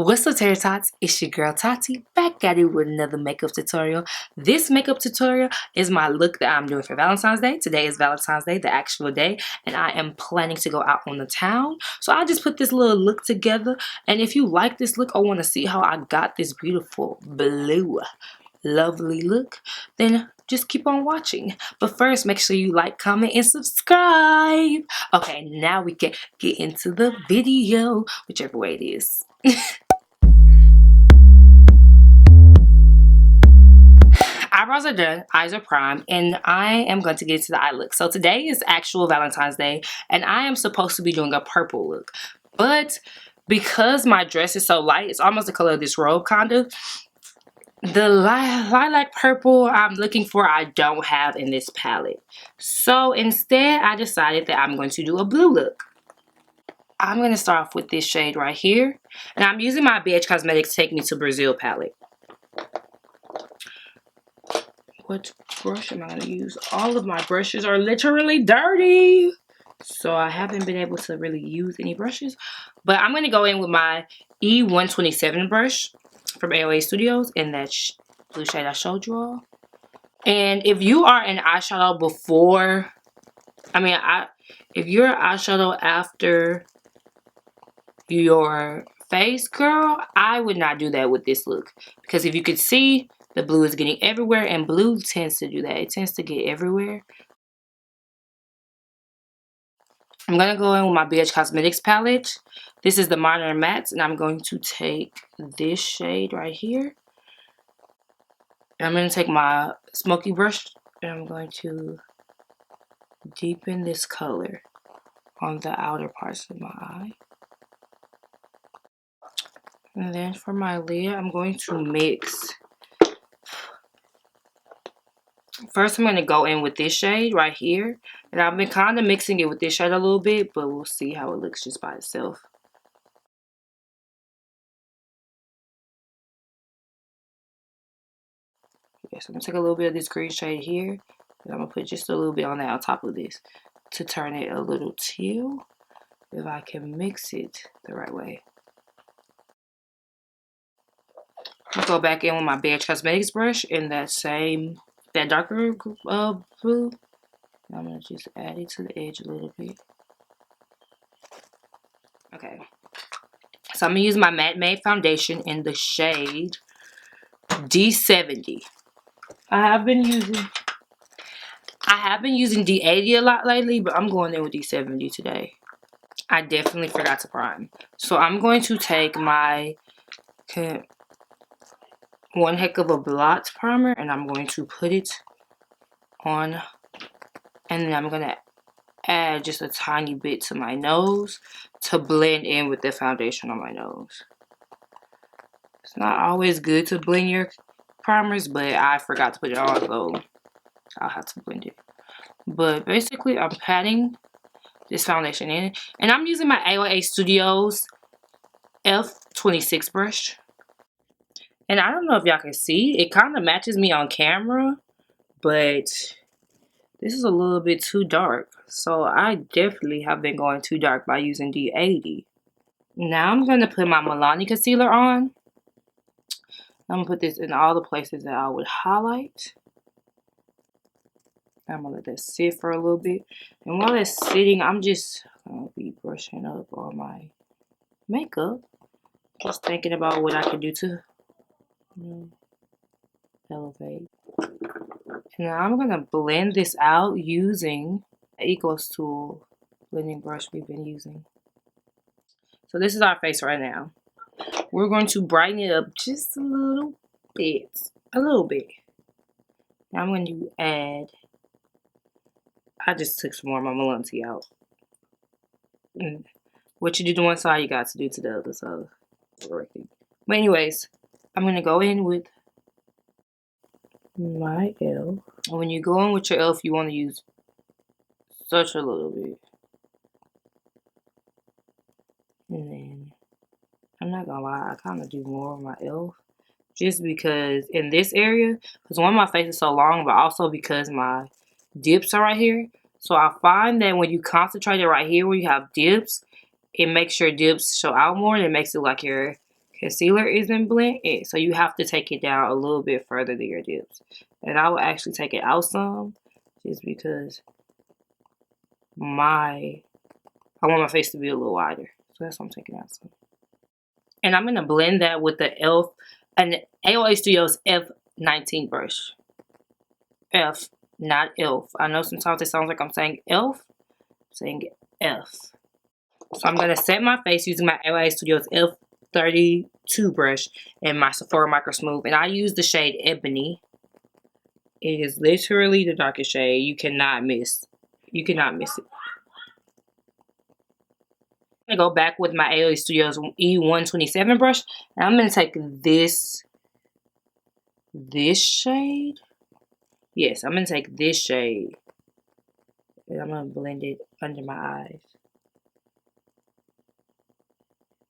What's up, Tater Tots? It's your girl Tati, back at it with another makeup tutorial. This makeup tutorial is my look that I'm doing for Valentine's Day. Today is Valentine's Day, the actual day, and I am planning to go out on the town. So I just put this little look together, and if you like this look or want to see how I got this beautiful blue, lovely look, then just keep on watching. But first, make sure you like, comment, and subscribe. Okay, now we can get into the video, whichever way it is. Eyebrows are done, eyes are primed, and I am going to get into the eye look. So today is actual Valentine's Day, and I am supposed to be doing a purple look. But because my dress is so light, it's almost the color of this robe, kind of. The lilac purple I'm looking for, I don't have in this palette. So instead, I decided that I'm going to do a blue look. I'm going to start off with this shade right here. And I'm using my BH Cosmetics Take Me to Brazil palette. What brush am I going to use? All of my brushes are literally dirty. So I haven't been able to really use any brushes. But I'm going to go in with my E127 brush from AOA Studios in that blue shade I showed you all. And if you are an eyeshadow before, if you're an eyeshadow after your face, girl, I would not do that with this look. Because if you could see, the blue is getting everywhere, and blue tends to do that. It tends to get everywhere. I'm going to go in with my BH Cosmetics palette. This is the Modern Mattes, and I'm going to take this shade right here. And I'm going to take my smoky brush, and I'm going to deepen this color on the outer parts of my eye. And then for my lid, I'm going to mix. First, I'm going to go in with this shade right here. And I've been kind of mixing it with this shade a little bit, but we'll see how it looks just by itself. Okay, so I'm going to take a little bit of this green shade here. And I'm going to put just a little bit on that on top of this to turn it a little teal, if I can mix it the right way. I'll go back in with my BH Cosmetics brush in that darker blue. I'm going to just add it to the edge a little bit. Okay. So I'm going to use my Matte Made foundation in the shade D70. I have been using D80 a lot lately, but I'm going in with D70 today. I definitely forgot to prime. So I'm going to take my One Heck of a Blot primer, and I'm going to put it on, and then I'm going to add just a tiny bit to my nose to blend in with the foundation on my nose. It's not always good to blend your primers, but I forgot to put it on, so I'll have to blend it. But basically, I'm patting this foundation in, and I'm using my AOA Studios F26 brush. And I don't know if y'all can see, it kind of matches me on camera, but this is a little bit too dark. So I definitely have been going too dark by using D80. Now I'm going to put my Milani concealer on. I'm going to put this in all the places that I would highlight. I'm going to let that sit for a little bit. And while it's sitting, I'm just going to be brushing up on my makeup. Just thinking about what I could do to elevate. Now I'm going to blend this out using the Equals Tool blending brush we've been using. So this is our face right now. We're going to brighten it up just a little bit. Now I'm going to add, I just took some more of my Milani out. What you do to one side, you got to do to the other side. But anyways, I'm going to go in with my e.l.f. And when you go in with your e.l.f., you want to use such a little bit. And then, I'm not going to lie, I kind of do more of my e.l.f. Just because in this area, because one, my face is so long, but also because my dips are right here. So I find that when you concentrate it right here where you have dips, it makes your dips show out more, and it makes it like your concealer isn't blended, so you have to take it down a little bit further than your dips. And I will actually take it out some, just because I want my face to be a little wider. So that's why I'm taking out some. And I'm gonna blend that with the an AOA Studios F19 brush. F, not ELF. I know sometimes it sounds like I'm saying ELF. I'm saying F. So I'm gonna set my face using my AOA Studios F32 brush and my Sephora Micro Smooth. And I use the shade Ebony. It is literally the darkest shade. You cannot miss. You cannot miss it. I'm gonna go back with my AOA Studios E127 brush, and I'm gonna take this shade. Yes, I'm gonna take this shade, and I'm gonna blend it under my eyes.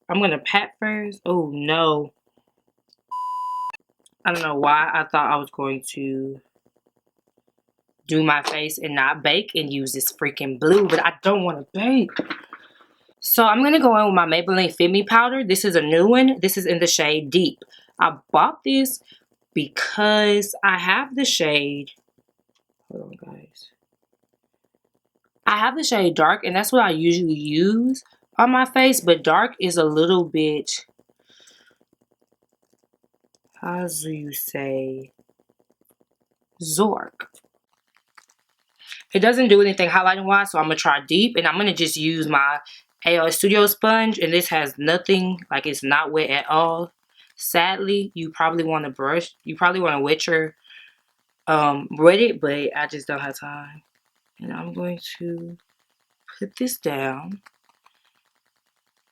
I'm gonna pat first. Oh no, I don't know why I thought I was going to do my face and not bake and use this freaking blue, but I don't want to bake. So I'm going to go in with my Maybelline Fit Me powder. This is a new one. This is in the shade Deep. I bought this because I have the shade, hold on guys. I have the shade Dark, and that's what I usually use on my face, but Dark is a little bit, how do you say, Zork. It doesn't do anything highlighting wise, so I'm going to try Deep, and I'm going to just use my AOS Studio sponge, and this has nothing, like it's not wet at all. Sadly, you probably want to brush, you probably want to wet your, wet it, but I just don't have time. And I'm going to put this down.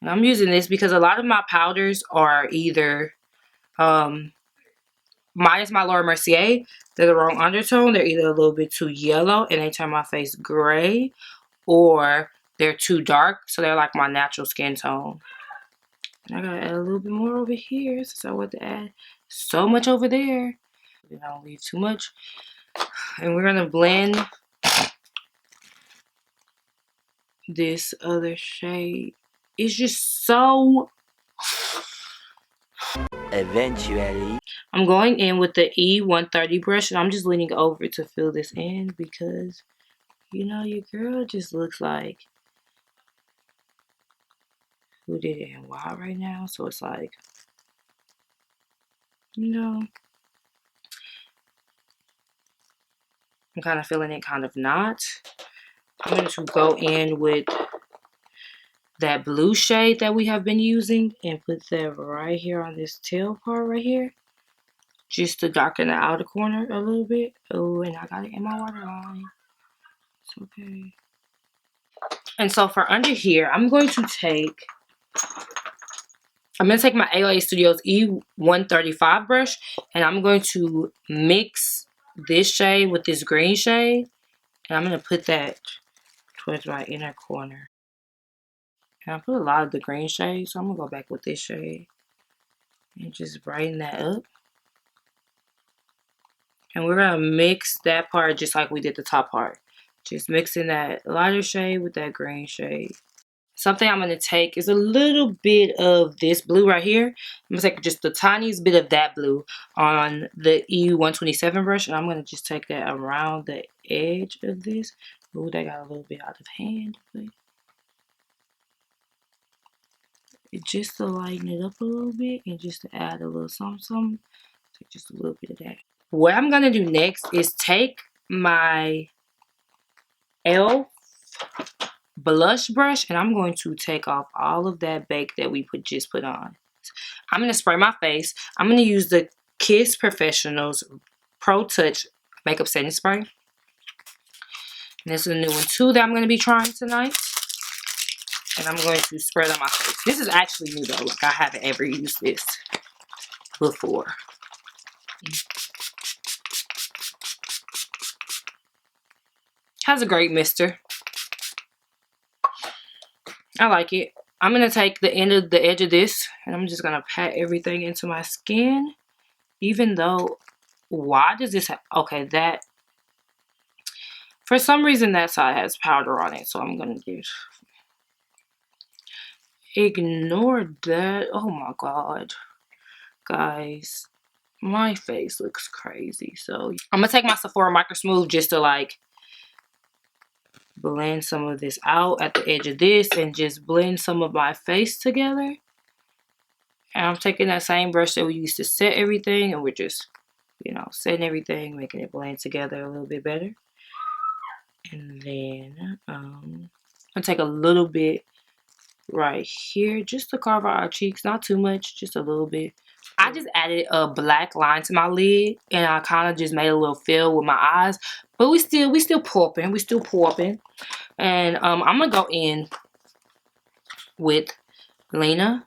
And I'm using this because a lot of my powders are either, minus my Laura Mercier, they're the wrong undertone. They're either a little bit too yellow and they turn my face gray, or they're too dark, so they're like my natural skin tone. And I gotta add a little bit more over here since I want to add so much over there. I don't leave too much. And we're gonna blend this other shade. It's just so... Eventually, I'm going in with the E130 brush, and I'm just leaning over to fill this in because, you know, your girl just looks like who did it and why right now. So it's like, you know, I'm kind of feeling it, kind of not. I'm going to go in with that blue shade that we have been using and put that right here on this tail part right here, just to darken the outer corner a little bit. Oh, and I got it in my waterline. It's okay. And so for under here, I'm going to take my AOA Studios E135 brush, and I'm going to mix this shade with this green shade, and I'm going to put that towards my inner corner. And I put a lot of the green shade, so I'm going to go back with this shade and just brighten that up. And we're going to mix that part just like we did the top part. Just mixing that lighter shade with that green shade. Something I'm going to take is a little bit of this blue right here. I'm going to take just the tiniest bit of that blue on the E127 brush. And I'm going to just take that around the edge of this. Ooh, that got a little bit out of hand. But just to lighten it up a little bit and just to add a little something. Take just a little bit of that. What I'm going to do next is take my ELF blush brush, and I'm going to take off all of that bake that we just put on. I'm going to spray my face. I'm going to use the Kiss Professionals Pro Touch Makeup Setting Spray. And this is a new one too that I'm going to be trying tonight. And I'm going to spray it on my face. This is actually new though. Like, I haven't ever used this before. Has a great mister. I like it. I'm going to take the edge of this, and I'm just going to pat everything into my skin. Even though, why does this have, okay, that, for some reason that side has powder on it, so I'm going to just ignore that. Oh my god. guys, my face looks crazy. So I'm gonna take my Sephora Micro Smooth just to like blend some of this out at the edge of this and just blend some of my face together. And I'm taking that same brush that we used to set everything, and we're just, you know, setting everything, making it blend together a little bit better. And then I'll take a little bit right here just to carve out our cheeks. Not too much, just a little bit. I just added a black line to my lid, and I kind of just made a little fill with my eyes. But we still popping. We still popping. And I'm gonna go in with Lena.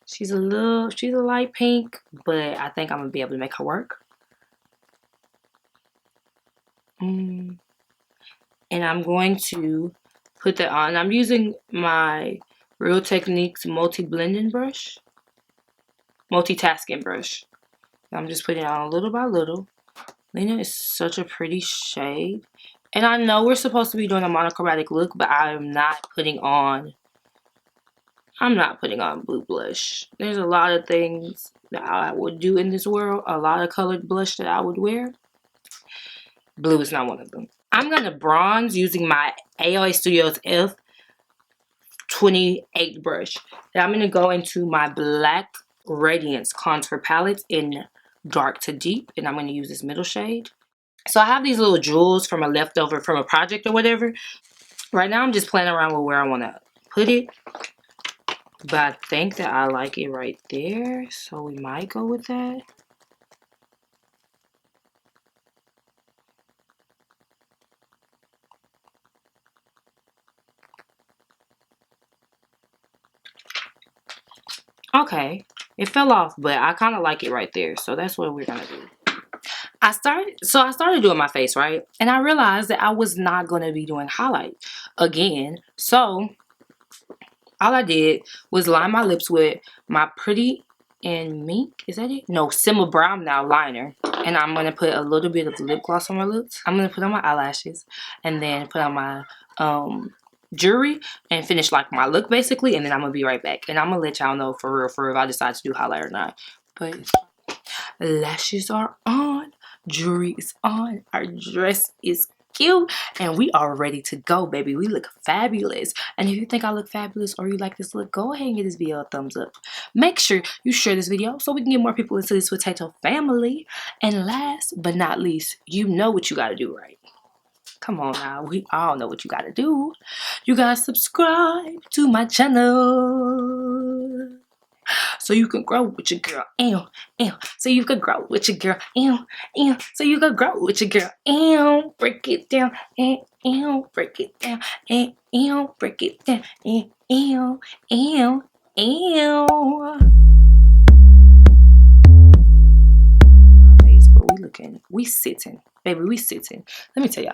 She's a light pink, but I think I'm gonna be able to make her work. And I'm going to put that on. I'm using my Real Techniques multi-blending brush, multitasking brush. I'm just putting it on little by little. Lena is such a pretty shade. And I know we're supposed to be doing a monochromatic look, but I'm not putting on blue blush. There's a lot of things that I would do in this world, a lot of colored blush that I would wear. Blue is not one of them. I'm going to bronze using my AOA Studios F28 brush. Then I'm going to go into my Black Radiance contour palette in dark to deep, and I'm going to use this middle shade. So I have these little jewels from a leftover from a project or whatever. Right now I'm just playing around with where I want to put it, but I think that I like it right there, so we might go with that. Okay, it fell off, but I kind of like it right there, so that's what we're gonna do. I started doing my face, right? And I realized that I was not gonna be doing highlight again. So all I did was line my lips with my Pretty and Mink. Is that it? No, Simma Brown Now liner. And I'm gonna put a little bit of lip gloss on my lips. I'm gonna put on my eyelashes and then put on my jewelry and finish like my look basically, and then I'm gonna be right back. And I'm gonna let y'all know for real if I decide to do highlight or not. But lashes are on, jewelry is on, our dress is cute, and we are ready to go, baby. We look fabulous. And if you think I look fabulous or you like this look, go ahead and give this video a thumbs up. Make sure you share this video so we can get more people into this potato family. And last but not least, you know what you gotta do, right? Come on now, we all know what you gotta do. You gotta subscribe to my channel so you can grow with your girl. So you can grow with your girl. So you can grow with your girl. Break it down. Break it down. Break it down. My face, but we sitting. Baby, we sitting. Let me tell y'all.